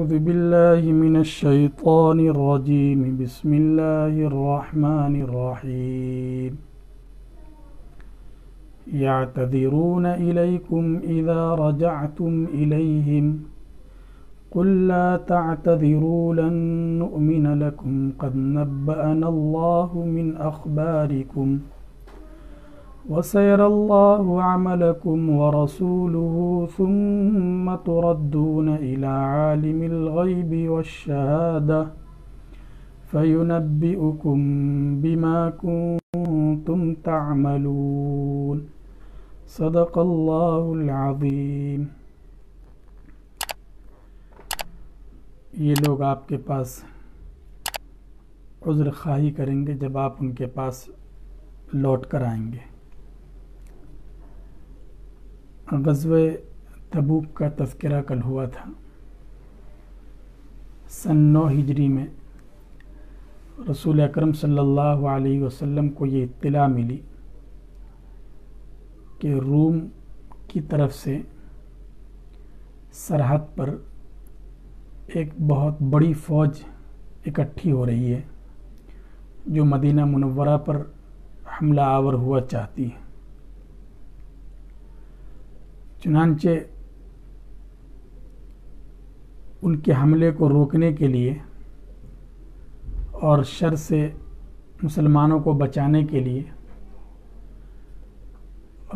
أعوذ بالله من الشيطان الرجيم بسم الله الرحمن الرحيم يعتذرون إليكم إذا رجعتم إليهم قل لا تعتذروا لن نؤمن لكم قد نبأنا الله من أخباركم وسيرى الله عملكم ورسوله ثم تردون إلى عالم الغيب والشهادة فينبئكم بما كنتم تعملون صدق الله العظيم۔ یہ لوگ آپ کے پاس عذر خواہی کریں گے جب آپ ان کے پاس لوٹ کر آئیں گے۔ غزوہ تبوک کا تذکرہ کل ہوا تھا۔ سن 9 ہجری میں رسول اکرم صلی اللہ علیہ وسلم کو یہ اطلاع ملی کہ روم کی طرف سے سرحد پر ایک بہت بڑی فوج اکٹھی ہو رہی ہے جو مدینہ منورہ پر حملہ آور ہوا چاہتی ہے۔ چنانچہ ان کے حملے کو روکنے کے لیے اور شر سے مسلمانوں کو بچانے کے لیے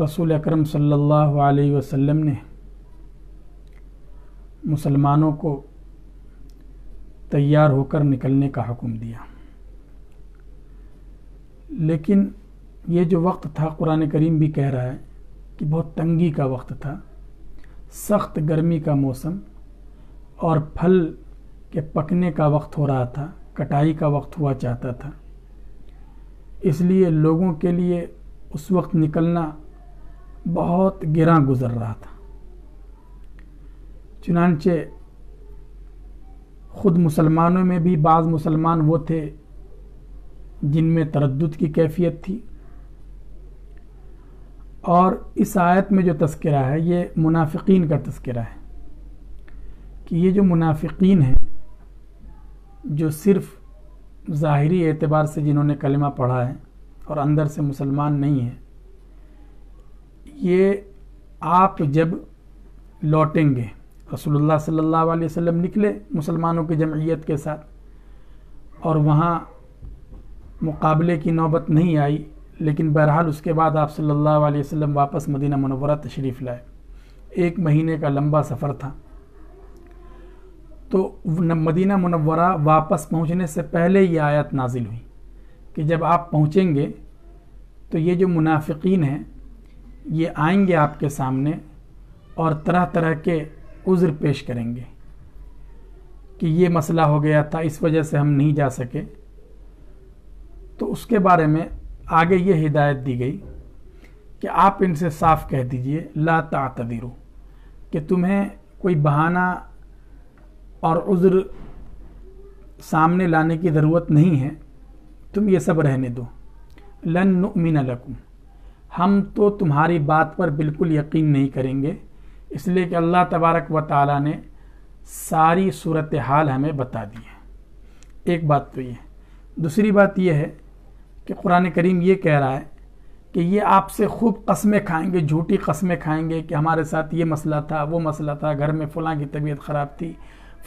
رسول اکرم صلی اللہ علیہ وسلم نے مسلمانوں کو تیار ہو کر نکلنے کا حکم دیا۔ لیکن یہ جو وقت تھا قرآن کریم بھی کہہ رہا ہے کہ بہت تنگی کا وقت تھا، سخت گرمی کا موسم اور پھل کے پکنے کا وقت ہو رہا تھا، کٹائی کا وقت ہوا چاہتا تھا، اس لیے لوگوں کے لیے اس وقت نکلنا بہت گراں گزر رہا تھا۔ چنانچہ خود مسلمانوں میں بھی بعض مسلمان وہ تھے جن میں تردد کی کیفیت تھی، اور اس آیت میں جو تذکرہ ہے یہ منافقین کا تذکرہ ہے کہ یہ جو منافقین ہیں جو صرف ظاہری اعتبار سے جنہوں نے کلمہ پڑھا ہے اور اندر سے مسلمان نہیں ہیں، یہ آپ جب لوٹیں گے، رسول اللہ صلی اللہ علیہ وسلم نکلے مسلمانوں کی جمعیت کے ساتھ اور وہاں مقابلے کی نوبت نہیں آئی، لیکن بہرحال اس کے بعد آپ صلی اللہ علیہ وسلم واپس مدینہ منورہ تشریف لائے۔ 1 مہینے کا لمبا سفر تھا، تو مدینہ منورہ واپس پہنچنے سے پہلے یہ آیت نازل ہوئی کہ جب آپ پہنچیں گے تو یہ جو منافقین ہیں یہ آئیں گے آپ کے سامنے اور طرح طرح کے عذر پیش کریں گے کہ یہ مسئلہ ہو گیا تھا، اس وجہ سے ہم نہیں جا سکے۔ تو اس کے بارے میں آگے یہ ہدایت دی گئی کہ آپ ان سے صاف کہہ دیجئے لا تعتذروا، کہ تمہیں کوئی بہانہ اور عذر سامنے لانے کی ضرورت نہیں ہے، تم یہ سب رہنے دو۔ لن نؤمن لکم، ہم تو تمہاری بات پر بالکل یقین نہیں کریں گے، اس لیے کہ اللہ تبارک و تعالی نے ساری صورتحال ہمیں بتا دی ہے۔ ایک بات تو یہ، دوسری بات یہ ہے کہ قرآن کریم یہ کہہ رہا ہے کہ یہ آپ سے خوب قسمیں کھائیں گے، جھوٹی قسمیں کھائیں گے کہ ہمارے ساتھ یہ مسئلہ تھا، وہ مسئلہ تھا، گھر میں فلاں کی طبیعت خراب تھی،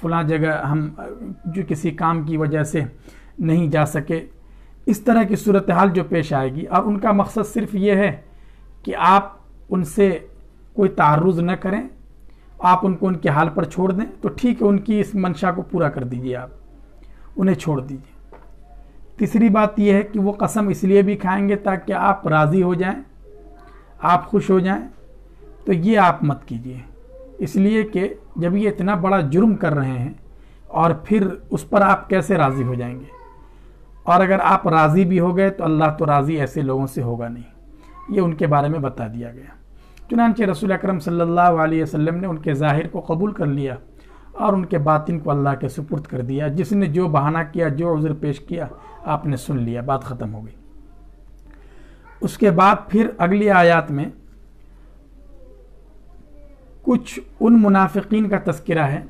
فلاں جگہ ہم جو کسی کام کی وجہ سے نہیں جا سکے، اس طرح کی صورتحال جو پیش آئے گی، اور ان کا مقصد صرف یہ ہے کہ آپ ان سے کوئی تعرض نہ کریں، آپ ان کو ان کے حال پر چھوڑ دیں، تو ٹھیک ہے، ان کی اس منشا کو پورا کر دیجئے، آپ انہیں چھوڑ دیجئے۔ تیسری بات یہ ہے کہ وہ قسم اس لیے بھی کھائیں گے تاکہ آپ راضی ہو جائیں، آپ خوش ہو جائیں، تو یہ آپ مت کیجئے، اس لیے کہ جب یہ اتنا بڑا جرم کر رہے ہیں اور پھر اس پر آپ کیسے راضی ہو جائیں گے، اور اگر آپ راضی بھی ہو گئے تو اللہ تو راضی ایسے لوگوں سے ہوگا نہیں، یہ ان کے بارے میں بتا دیا گیا۔ چنانچہ رسول اکرم صلی اللہ علیہ وسلم نے ان کے ظاہر کو قبول کر لیا اور ان کے باطن کو اللہ کے سپرد کر دیا۔ جس نے جو بہانہ کیا، جو عذر پیش کیا، آپ نے سن لیا، بات ختم ہو گئی۔ اس کے بعد پھر اگلی آیات میں کچھ ان منافقین کا تذکرہ ہے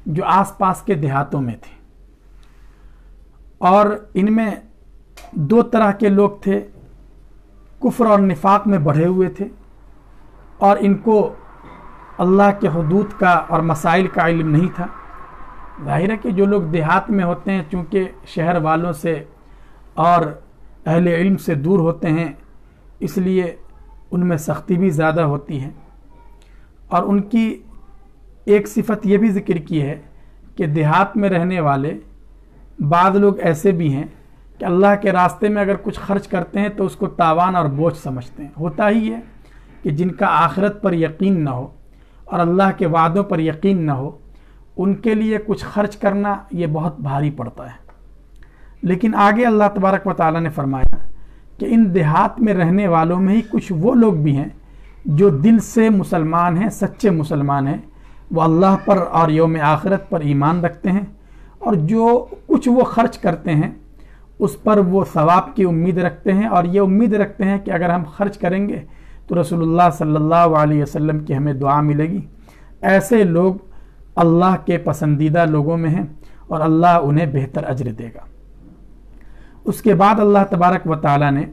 جو آس پاس کے دیہاتوں میں تھے، اور ان میں دو طرح کے لوگ تھے، کفر اور نفاق میں بڑھے ہوئے تھے، اور ان کو اللہ کے حدود کا اور مسائل کا علم نہیں تھا۔ ظاہر ہے کہ جو لوگ دیہات میں ہوتے ہیں چونکہ شہر والوں سے اور اہل علم سے دور ہوتے ہیں، اس لیے ان میں سختی بھی زیادہ ہوتی ہے۔ اور ان کی ایک صفت یہ بھی ذکر کی ہے کہ دیہات میں رہنے والے بعض لوگ ایسے بھی ہیں کہ اللہ کے راستے میں اگر کچھ خرچ کرتے ہیں تو اس کو تاوان اور بوجھ سمجھتے ہیں۔ ہوتا ہی ہے کہ جن کا آخرت پر یقین نہ ہو اور اللہ کے وعدوں پر یقین نہ ہو، ان کے لیے کچھ خرچ کرنا یہ بہت بھاری پڑتا ہے۔ لیکن آگے اللہ تبارک و تعالیٰ نے فرمایا کہ ان دیہات میں رہنے والوں میں ہی کچھ وہ لوگ بھی ہیں جو دل سے مسلمان ہیں، سچے مسلمان ہیں، وہ اللہ پر اور یوم آخرت پر ایمان رکھتے ہیں، اور جو کچھ وہ خرچ کرتے ہیں اس پر وہ ثواب کی امید رکھتے ہیں، اور یہ امید رکھتے ہیں کہ اگر ہم خرچ کریں گے تو رسول اللہ صلی اللہ علیہ وسلم کی ہمیں دعا ملے گی۔ ایسے لوگ اللہ کے پسندیدہ لوگوں میں ہیں اور اللہ انہیں بہتر اجر دے گا۔ اس کے بعد اللہ تبارک و تعالیٰ نے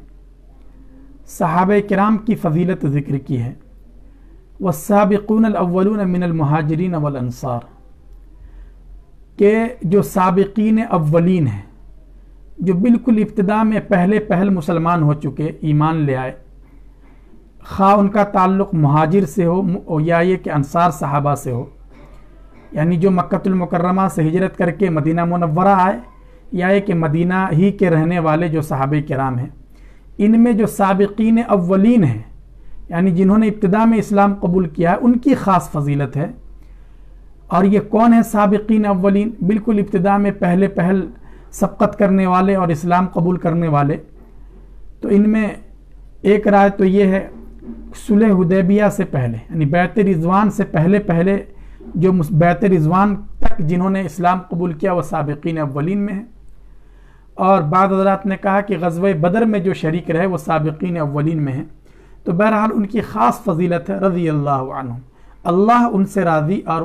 صحابہ کرام کی فضیلت ذکر کی ہے، والسابقون الاولون من المہاجرین والانصار، کہ جو سابقین اولین ہیں، جو بالکل ابتدا میں پہل مسلمان ہو چکے، ایمان لے آئے، خواہ ان کا تعلق مہاجر سے ہو یا یہ کہ انصار صحابہ سے ہو، یعنی جو مکۃ المکرمہ سے ہجرت کر کے مدینہ منورہ آئے، یا یہ کہ مدینہ ہی کے رہنے والے جو صحابہ کرام ہیں، ان میں جو سابقین اولین ہیں، یعنی جنہوں نے ابتدا میں اسلام قبول کیا ہے، ان کی خاص فضیلت ہے۔ اور یہ کون ہیں سابقین اولین؟ بالکل ابتدا میں پہل سبقت کرنے والے اور اسلام قبول کرنے والے۔ تو ان میں ایک رائے تو یہ ہے صلح حدیبیہ سے پہلے، یعنی بیعت رضوان سے پہلے جو بیعت رضوان تک جنہوں نے اسلام قبول کیا وہ سابقین اولین میں ہیں۔ اور بعض حضرات نے کہا کہ غزوہ بدر میں جو شریک رہے وہ سابقین اولین میں ہیں۔ تو بہرحال ان کی خاص فضیلت ہے رضی اللہ عنہم، اللہ ان سے راضی اور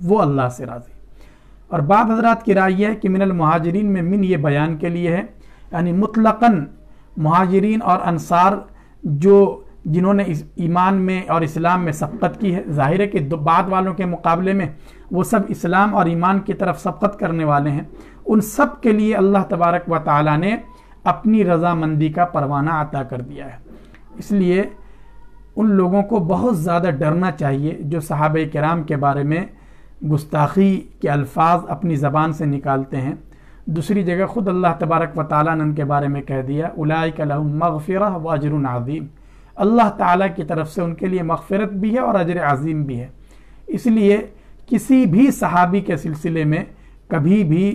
وہ اللہ سے راضی۔ اور بعض حضرات کی رائے یہ ہے کہ من المہاجرین میں من یہ بیان کے لیے ہے، یعنی مطلقاً مہاجرین اور انصار جنہوں نے ایمان میں اور اسلام میں سبقت کی ہے۔ ظاہر ہے کہ بعد والوں کے مقابلے میں وہ سب اسلام اور ایمان کی طرف سبقت کرنے والے ہیں، ان سب کے لیے اللہ تبارک و تعالیٰ نے اپنی رضامندی کا پروانہ عطا کر دیا ہے۔ اس لیے ان لوگوں کو بہت زیادہ ڈرنا چاہیے جو صحابہ کرام کے بارے میں گستاخی کے الفاظ اپنی زبان سے نکالتے ہیں۔ دوسری جگہ خود اللہ تبارک و تعالیٰ نے ان کے بارے میں کہہ دیا اولئک لہم مغفرہ واجر عظیم، اللہ تعالیٰ کی طرف سے ان کے لیے مغفرت بھی ہے اور اجر عظیم بھی ہے۔ اس لیے کسی بھی صحابی کے سلسلے میں کبھی بھی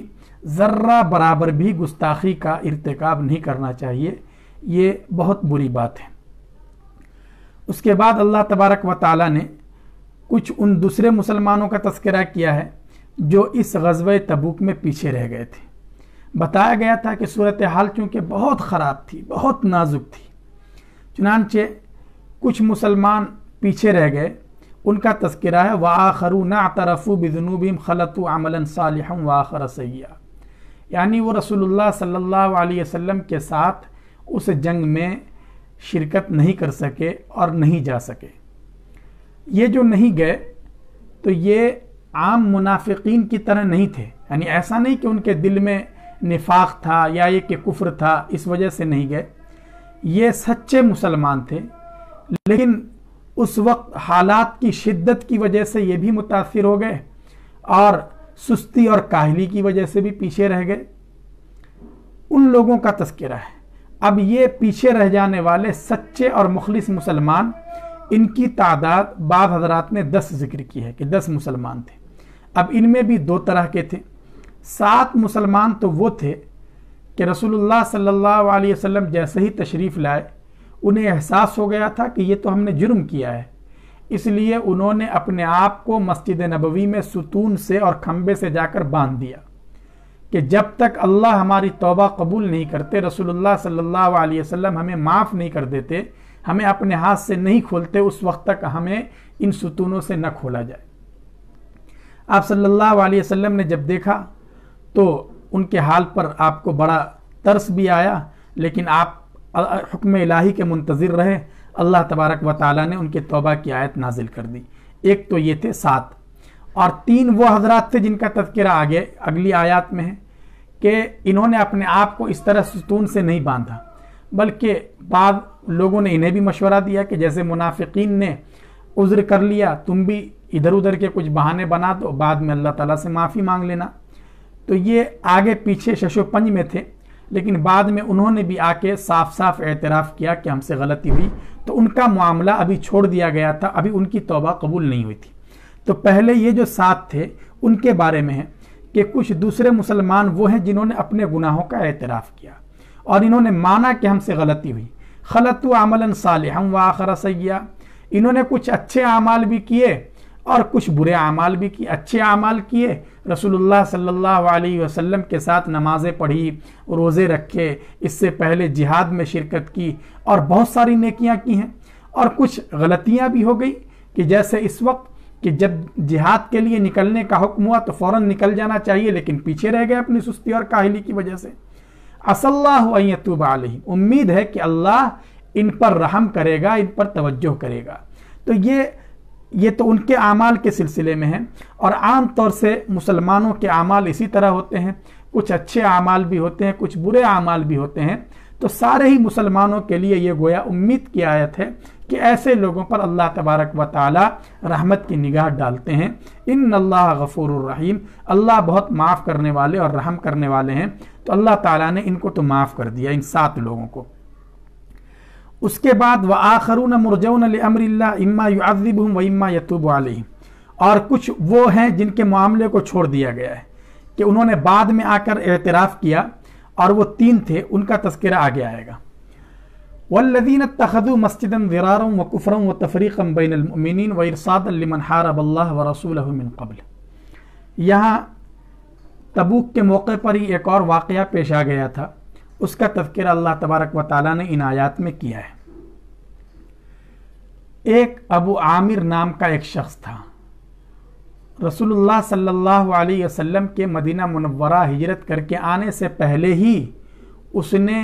ذرہ برابر بھی گستاخی کا ارتکاب نہیں کرنا چاہیے، یہ بہت بری بات ہے۔ اس کے بعد اللہ تبارک و تعالیٰ نے کچھ ان دوسرے مسلمانوں کا تذکرہ کیا ہے جو اس غزوہ تبوک میں پیچھے رہ گئے تھے۔ بتایا گیا تھا کہ صورتحال چونکہ بہت خراب تھی، بہت نازک تھی، چنانچہ کچھ مسلمان پیچھے رہ گئے، ان کا تذکرہ ہے وآخرون اعترفوا بذنوبہم خلطوا عملا صالحا وآخر سیئا، یعنی وہ رسول اللہ صلی اللہ علیہ وسلم کے ساتھ اس جنگ میں شرکت نہیں کر سکے اور نہیں جا سکے۔ یہ جو نہیں گئے تو یہ عام منافقین کی طرح نہیں تھے، یعنی ایسا نہیں کہ ان کے دل میں نفاق تھا یا یہ کہ کفر تھا اس وجہ سے نہیں گئے، یہ سچے مسلمان تھے، لیکن اس وقت حالات کی شدت کی وجہ سے یہ بھی متاثر ہو گئے اور سستی اور کاہلی کی وجہ سے بھی پیچھے رہ گئے۔ ان لوگوں کا تذکرہ ہے۔ اب یہ پیچھے رہ جانے والے سچے اور مخلص مسلمان، ان کی تعداد بعض حضرات نے 10 ذکر کی ہے کہ 10 مسلمان تھے۔ اب ان میں بھی 2 طرح کے تھے۔ 7 مسلمان تو وہ تھے کہ رسول اللہ صلی اللہ علیہ وسلم جیسے ہی تشریف لائے انہیں احساس ہو گیا تھا کہ یہ تو ہم نے جرم کیا ہے، اس لیے انہوں نے اپنے آپ کو مسجد نبوی میں ستون سے اور کھمبے سے جا کر باندھ دیا کہ جب تک اللہ ہماری توبہ قبول نہیں کرتے، رسول اللہ صلی اللہ علیہ وسلم ہمیں معاف نہیں کر دیتے، ہمیں اپنے ہاتھ سے نہیں کھولتے، اس وقت تک ہمیں ان ستونوں سے نہ کھولا جائے۔ آپ صلی اللہ علیہ وسلم نے جب دیکھا تو ان کے حال پر آپ کو بڑا ترس بھی آیا، لیکن آپ حکم الہی کے منتظر رہے۔ اللہ تبارک و تعالیٰ نے ان کے توبہ کی آیت نازل کر دی۔ ایک تو یہ تھے 7، اور 3 وہ حضرات تھے جن کا تذکرہ آگے اگلی آیات میں ہے کہ انہوں نے اپنے آپ کو اس طرح ستون سے نہیں باندھا، بلکہ بعض لوگوں نے انہیں بھی مشورہ دیا کہ جیسے منافقین نے عذر کر لیا، تم بھی ادھر ادھر کے کچھ بہانے بنا دو، بعد میں اللہ تعالیٰ سے معافی مانگ لینا۔ تو یہ آگے پیچھے شش و پنج میں تھے، لیکن بعد میں انہوں نے بھی آ کے صاف صاف اعتراف کیا کہ ہم سے غلطی ہوئی، تو ان کا معاملہ ابھی چھوڑ دیا گیا تھا، ابھی ان کی توبہ قبول نہیں ہوئی تھی۔ تو پہلے یہ جو 7 تھے ان کے بارے میں ہے کہ کچھ دوسرے مسلمان وہ ہیں جنہوں نے اپنے گناہوں کا اعتراف کیا اور انہوں نے مانا کہ ہم سے غلطی ہوئی۔ خلطوا عملا صالحا وآخر سیئا، انہوں نے کچھ اچھے اعمال بھی کیے اور کچھ برے اعمال بھی کیے۔ اچھے اعمال کیے، رسول اللہ صلی اللہ علیہ وسلم کے ساتھ نمازیں پڑھی، روزے رکھے، اس سے پہلے جہاد میں شرکت کی اور بہت ساری نیکیاں کی ہیں۔ اور کچھ غلطیاں بھی ہو گئی کہ جیسے اس وقت کہ جب جہاد کے لیے نکلنے کا حکم ہوا تو فوراً نکل جانا چاہیے، لیکن پیچھے رہ گئے اپنی سستی اور کاہلی کی وجہ سے۔ عسى اللہ ان یتوب علیہم، امید ہے کہ اللہ ان پر رحم کرے گا، ان پر توجہ کرے گا۔ تو یہ تو ان کے اعمال کے سلسلے میں ہے، اور عام طور سے مسلمانوں کے اعمال اسی طرح ہوتے ہیں، کچھ اچھے اعمال بھی ہوتے ہیں، کچھ برے اعمال بھی ہوتے ہیں۔ تو سارے ہی مسلمانوں کے لیے یہ گویا امید کی آیت ہے کہ ایسے لوگوں پر اللہ تبارک و تعالی رحمت کی نگاہ ڈالتے ہیں۔ ان اللہ غفور الرحیم، اللہ بہت معاف کرنے والے اور رحم کرنے والے ہیں۔ تو اللہ تعالیٰ نے ان کو تو معاف کر دیا، ان 7 لوگوں کو۔ اس کے بعد وآخرون مرجون لامر اللہ اما يعذبهم واما يتوب علیہم، اور کچھ وہ ہیں جن کے معاملے کو چھوڑ دیا گیا ہے کہ انہوں نے بعد میں آ کر اعتراف کیا، اور وہ 3 تھے، ان کا تذکرہ آگے آئے گا۔ والذین اتخذوا مسجدا ضرارا وکفرا وتفریقا بین المؤمنین وارصادا لمن حارب اللہ ورسولہ من قبل۔ یہاں تبوک کے موقع پر ہی ایک اور واقعہ پیش آ گیا تھا، اس کا تذکرہ اللہ تبارک و تعالیٰ نے ان آیات میں کیا ہے۔ ایک ابو عامر نام کا ایک شخص تھا، رسول اللہ صلی اللہ علیہ وسلم کے مدینہ منورہ ہجرت کر کے آنے سے پہلے ہی اس نے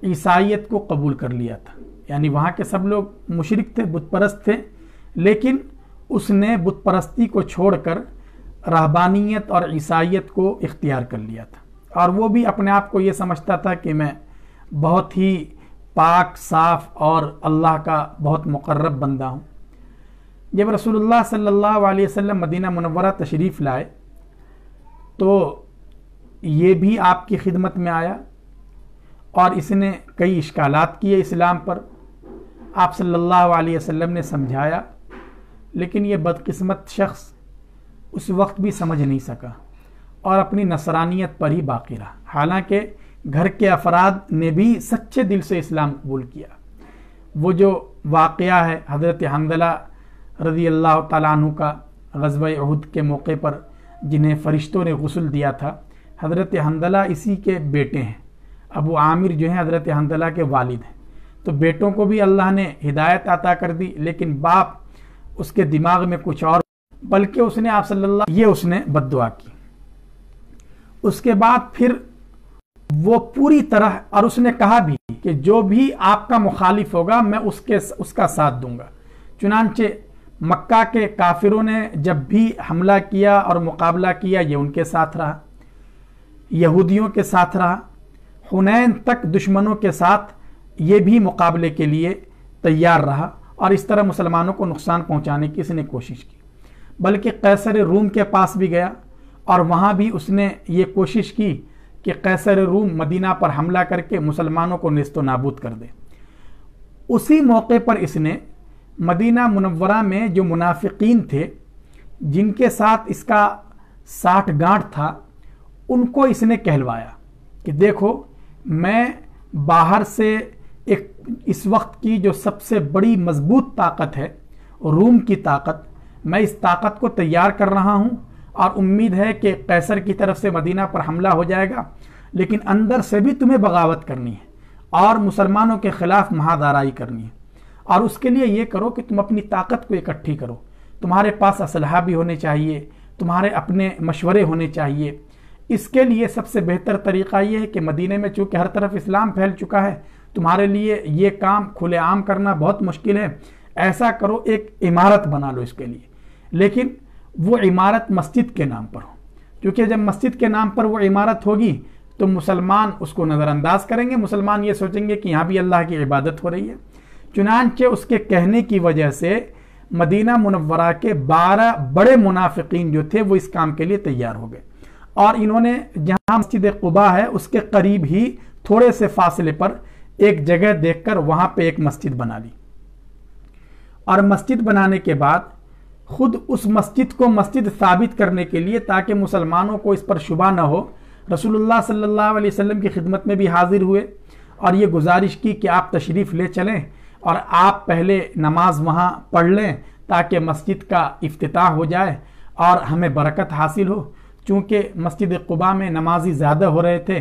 عیسائیت کو قبول کر لیا تھا، یعنی وہاں کے سب لوگ مشرک تھے، بت پرست تھے، لیکن اس نے بت پرستی کو چھوڑ کر رہبانیت اور عیسائیت کو اختیار کر لیا تھا، اور وہ بھی اپنے آپ کو یہ سمجھتا تھا کہ میں بہت ہی پاک صاف اور اللہ کا بہت مقرب بندہ ہوں۔ جب رسول اللہ صلی اللہ علیہ وسلم مدینہ منورہ تشریف لائے تو یہ بھی آپ کی خدمت میں آیا، اور اس نے کئی اشکالات کیے اسلام پر۔ آپ صلی اللہ علیہ وسلم نے سمجھایا، لیکن یہ بدقسمت شخص اس وقت بھی سمجھ نہیں سکا اور اپنی نصرانیت پر ہی باقی رہا، حالانکہ گھر کے افراد نے بھی سچے دل سے اسلام قبول کیا۔ وہ جو واقعہ ہے حضرت حنظلہ رضی اللہ تعالیٰ عنہ کا، غزوہ احد کے موقع پر جنہیں فرشتوں نے غسل دیا تھا، حضرت حنظلہ اسی کے بیٹے ہیں۔ ابو عامر جو ہیں حضرت حنظلہ کے والد ہیں، تو بیٹوں کو بھی اللہ نے ہدایت عطا کر دی، لیکن باپ اس کے دماغ میں کچھ اور، بلکہ اس نے آپ صلی اللہ یہ اس نے بد دعا کی۔ اس کے بعد پھر وہ پوری طرح، اور اس نے کہا بھی کہ جو بھی آپ کا مخالف ہوگا میں اس کا ساتھ دوں گا۔ چنانچہ مکہ کے کافروں نے جب بھی حملہ کیا اور مقابلہ کیا، یہ ان کے ساتھ رہا، یہودیوں کے ساتھ رہا، حنین تک دشمنوں کے ساتھ یہ بھی مقابلے کے لیے تیار رہا، اور اس طرح مسلمانوں کو نقصان پہنچانے کی اس نے کوشش کی۔ بلکہ قیصر روم کے پاس بھی گیا، اور وہاں بھی اس نے یہ کوشش کی کہ قیصر روم مدینہ پر حملہ کر کے مسلمانوں کو نیست و نابود کر دے۔ اسی موقع پر اس نے مدینہ منورہ میں جو منافقین تھے جن کے ساتھ اس کا ساٹھ گانٹھ تھا، ان کو اس نے کہلوایا کہ دیکھو، میں باہر سے ایک اس وقت کی جو سب سے بڑی مضبوط طاقت ہے، روم کی طاقت، میں اس طاقت کو تیار کر رہا ہوں، اور امید ہے کہ قیصر کی طرف سے مدینہ پر حملہ ہو جائے گا، لیکن اندر سے بھی تمہیں بغاوت کرنی ہے اور مسلمانوں کے خلاف مہادارائی کرنی ہے، اور اس کے لیے یہ کرو کہ تم اپنی طاقت کو اکٹھی کرو، تمہارے پاس اسلحہ بھی ہونے چاہیے، تمہارے اپنے مشورے ہونے چاہیے۔ اس کے لیے سب سے بہتر طریقہ یہ ہے کہ مدینے میں چونکہ ہر طرف اسلام پھیل چکا ہے، تمہارے لیے یہ کام کھلے عام کرنا بہت مشکل ہے، ایسا کرو ایک عمارت بنا لو اس کے لیے، لیکن وہ عمارت مسجد کے نام پر ہو، کیونکہ جب مسجد کے نام پر وہ عمارت ہوگی تو مسلمان اس کو نظر انداز کریں گے، مسلمان یہ سوچیں گے کہ یہاں بھی اللہ کی عبادت ہو رہی ہے۔ چنانچہ اس کے کہنے کی وجہ سے مدینہ منورہ کے 12 بڑے منافقین جو تھے وہ اس کام کے لیے تیار ہو گئے، اور انہوں نے جہاں مسجد قباء ہے اس کے قریب ہی تھوڑے سے فاصلے پر ایک جگہ دیکھ کر وہاں پہ ایک مسجد بنا لی، اور مسجد بنانے کے بعد خود اس مسجد کو مسجد ثابت کرنے کے لیے تاکہ مسلمانوں کو اس پر شبہ نہ ہو، رسول اللہ صلی اللہ علیہ وسلم کی خدمت میں بھی حاضر ہوئے اور یہ گزارش کی کہ آپ تشریف لے چلیں اور آپ پہلے نماز وہاں پڑھ لیں تاکہ مسجد کا افتتاح ہو جائے اور ہمیں برکت حاصل ہو۔ چونکہ مسجد قباء میں نمازی زیادہ ہو رہے تھے،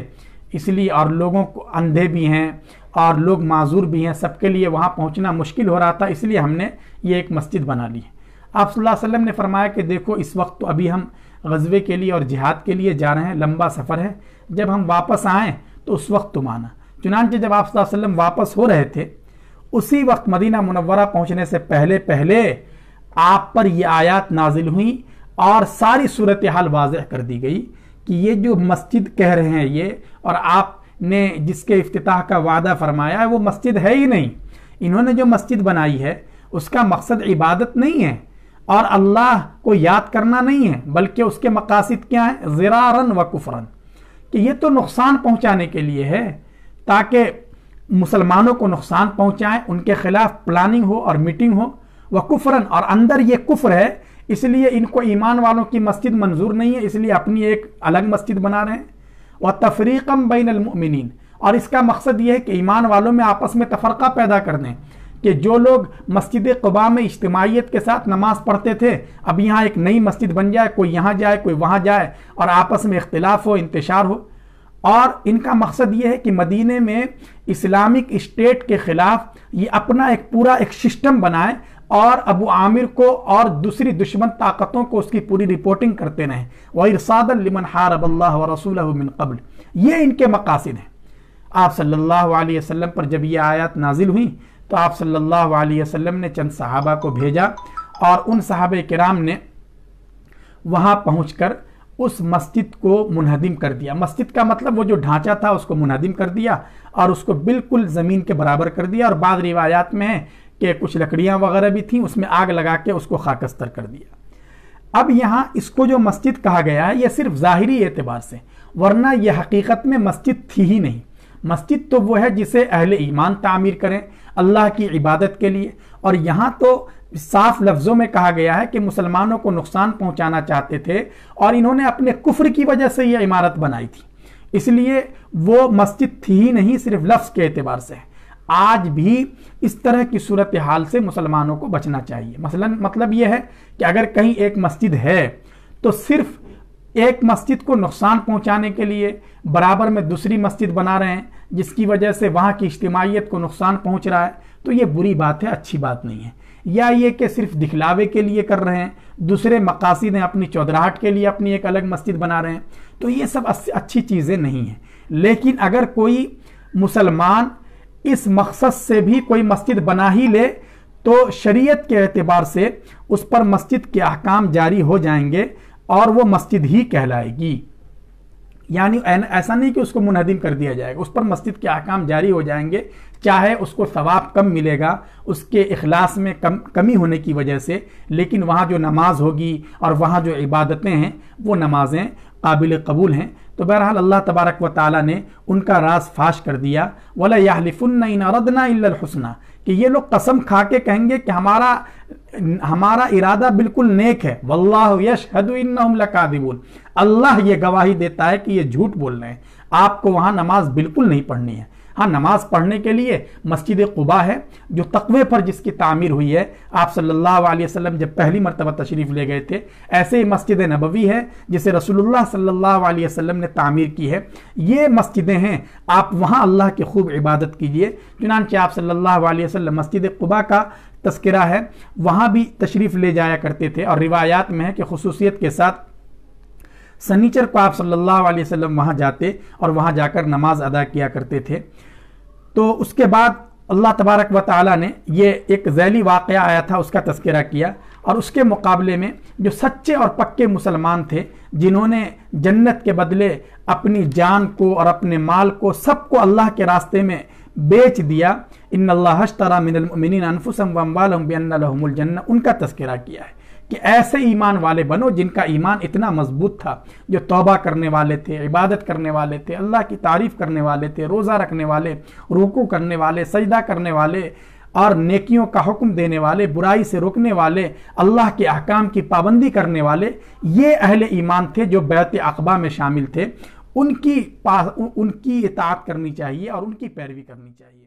اس لیے اور لوگوں کو اندھے بھی ہیں اور لوگ معذور بھی ہیں، سب کے لیے وہاں پہنچنا مشکل ہو رہا تھا، اس لیے ہم نے یہ ایک مسجد بنا لی ہے۔ آپ صلی اللہ علیہ وسلم نے فرمایا کہ دیکھو اس وقت تو ابھی ہم غزوے کے لیے اور جہاد کے لیے جا رہے ہیں، لمبا سفر ہے، جب ہم واپس آئیں تو اس وقت تم آنا۔ چنانچہ جب آپ صلی اللہ علیہ وسلم واپس ہو رہے تھے اسی وقت مدینہ منورہ پہنچنے سے پہلے آپ پر یہ آیات نازل ہوئیں اور ساری صورتحال واضح کر دی گئی کہ یہ جو مسجد کہہ رہے ہیں یہ، اور آپ نے جس کے افتتاح کا وعدہ فرمایا ہے وہ مسجد ہے ہی نہیں، انہوں نے جو مسجد بنائی ہے اس کا مقصد عبادت نہیں ہے اور اللہ کو یاد کرنا نہیں ہے، بلکہ اس کے مقاصد کیا ہیں؟ ضرارن و کفرن، کہ یہ تو نقصان پہنچانے کے لیے ہے تاکہ مسلمانوں کو نقصان پہنچائیں، ان کے خلاف پلاننگ ہو اور میٹنگ ہو، وہ کفرن، اور اندر یہ کفر ہے، اس لیے ان کو ایمان والوں کی مسجد منظور نہیں ہے، اس لیے اپنی ایک الگ مسجد بنا رہے ہیں، وہ تفریقم بین المؤمنین، اور اس کا مقصد یہ ہے کہ ایمان والوں میں آپس میں تفرقہ پیدا کر دیں، کہ جو لوگ مسجد قباء میں اجتماعیت کے ساتھ نماز پڑھتے تھے اب یہاں ایک نئی مسجد بن جائے، کوئی یہاں جائے کوئی وہاں جائے اور آپس میں اختلاف ہو، انتشار ہو، اور ان کا مقصد یہ ہے کہ مدینے میں اسلامک اسٹیٹ کے خلاف یہ اپنا ایک پورا ایک سسٹم بنائے اور ابو عامر کو اور دوسری دشمن طاقتوں کو اس کی پوری رپورٹنگ کرتے رہیں، وَإِرْصَادًا لِمَنْ حَارَبَ اللَّهَ وَرَسُولَهُ مِنْ قَبْلِ، یہ ان کے مقاصد ہیں۔ آپ صلی اللہ علیہ وسلم پر جب یہ آیات نازل ہوئیں تو آپ صلی اللہ علیہ وسلم نے چند صحابہ کو بھیجا اور ان صحابہ کرام نے وہاں پہنچ کر اس مسجد کو منہدم کر دیا۔ مسجد کا مطلب وہ جو ڈھانچہ تھا اس کو منہدم کر دیا اور اس کو بالکل زمین کے برابر کر دیا، اور بعض روایات میں ہے کہ کچھ لکڑیاں وغیرہ بھی تھیں، اس میں آگ لگا کے اس کو خاکستر کر دیا۔ اب یہاں اس کو جو مسجد کہا گیا ہے یہ صرف ظاہری اعتبار سے، ورنہ یہ حقیقت میں مسجد تھی ہی نہیں۔ مسجد تو وہ ہے جسے اہل ایمان تعمیر کریں اللہ کی عبادت کے لیے، اور یہاں تو صاف لفظوں میں کہا گیا ہے کہ مسلمانوں کو نقصان پہنچانا چاہتے تھے اور انہوں نے اپنے کفر کی وجہ سے یہ عمارت بنائی تھی، اس لیے وہ مسجد تھی ہی نہیں، صرف لفظ کے اعتبار سے ہے۔ آج بھی اس طرح کی صورتحال سے مسلمانوں کو بچنا چاہیے۔ مثلا مطلب یہ ہے کہ اگر کہیں ایک مسجد ہے تو صرف ایک مسجد کو نقصان پہنچانے کے لیے برابر میں دوسری مسجد بنا رہے ہیں جس کی وجہ سے وہاں کی اجتماعیت کو نقصان پہنچ رہا ہے، تو یہ بری بات ہے، اچھی بات نہیں ہے۔ یا یہ کہ صرف دکھلاوے کے لیے کر رہے ہیں، دوسرے مقاصد ہیں، اپنی چودراہٹ کے لیے اپنی ایک الگ مسجد بنا رہے ہیں، تو یہ سب اچھی چیزیں نہیں ہیں۔ لیکن اگر کوئی مسلمان اس مقصد سے بھی کوئی مسجد بنا ہی لے تو شریعت کے اعتبار سے اس پر مسجد کے احکام جاری ہو جائیں گے اور وہ مسجد ہی کہلائے گی، یعنی ایسا نہیں کہ اس کو منہدم کر دیا جائے گا، اس پر مسجد کے احکام جاری ہو جائیں گے، چاہے اس کو ثواب کم ملے گا اس کے اخلاص میں کمی ہونے کی وجہ سے، لیکن وہاں جو نماز ہوگی اور وہاں جو عبادتیں ہیں وہ نمازیں قابل قبول ہیں۔ تو بہرحال اللہ تبارک و تعالیٰ نے ان کا راز فاش کر دیا، وَلَا يَحْلِفُنَّ إِنْ أَرَدْنَا إِلَّا الْحُسْنَى، کہ یہ لوگ قسم کھا کے کہیں گے کہ ہمارا ارادہ بالکل نیک ہے، وَاللَّهُ يَشْهَدُ إِنَّهُمْ لَكَاذِبُونَ، اللہ یہ گواہی دیتا ہے کہ یہ جھوٹ بول رہے ہیں، آپ کو وہاں نماز بالکل نہیں پڑھنی ہے۔ ہاں نماز پڑھنے کے لیے مسجد قباء ہے جو تقوی پر جس کی تعمیر ہوئی ہے، آپ صلی اللہ علیہ وسلم جب پہلی مرتبہ تشریف لے گئے تھے، ایسے ہی مسجد نبوی ہے جسے رسول اللہ صلی اللہ علیہ وسلم نے تعمیر کی ہے، یہ مسجدیں ہیں، آپ وہاں اللہ کی خوب عبادت کیجئے۔ چنانچہ آپ صلی اللہ علیہ وسلم مسجد قباء کا تذکرہ ہے وہاں بھی تشریف لے جایا کرتے تھے، اور روایات میں ہے کہ خصوصیت کے ساتھ سنیچر کو آپ صلی اللہ علیہ وسلم وہاں جاتے اور وہاں جا کر نماز ادا کیا کرتے تھے۔ تو اس کے بعد اللہ تبارک و تعالیٰ نے یہ ایک ذیلی واقعہ آیا تھا اس کا تذکرہ کیا، اور اس کے مقابلے میں جو سچے اور پکے مسلمان تھے جنہوں نے جنت کے بدلے اپنی جان کو اور اپنے مال کو سب کو اللہ کے راستے میں بیچ دیا، ان اللہ اشتری من المؤمنین انفسهم واموالهم بان لهم الجنہ، ان کا تذکرہ کیا ہے کہ ایسے ایمان والے بنو جن کا ایمان اتنا مضبوط تھا، جو توبہ کرنے والے تھے، عبادت کرنے والے تھے، اللہ کی تعریف کرنے والے تھے، روزہ رکھنے والے، رکوع کرنے والے، سجدہ کرنے والے، اور نیکیوں کا حکم دینے والے، برائی سے روکنے والے، اللہ کے احکام کی پابندی کرنے والے، یہ اہل ایمان تھے جو بیعت عقبہ میں شامل تھے۔ ان کی اطاعت کرنی چاہیے اور ان کی پیروی کرنی چاہیے۔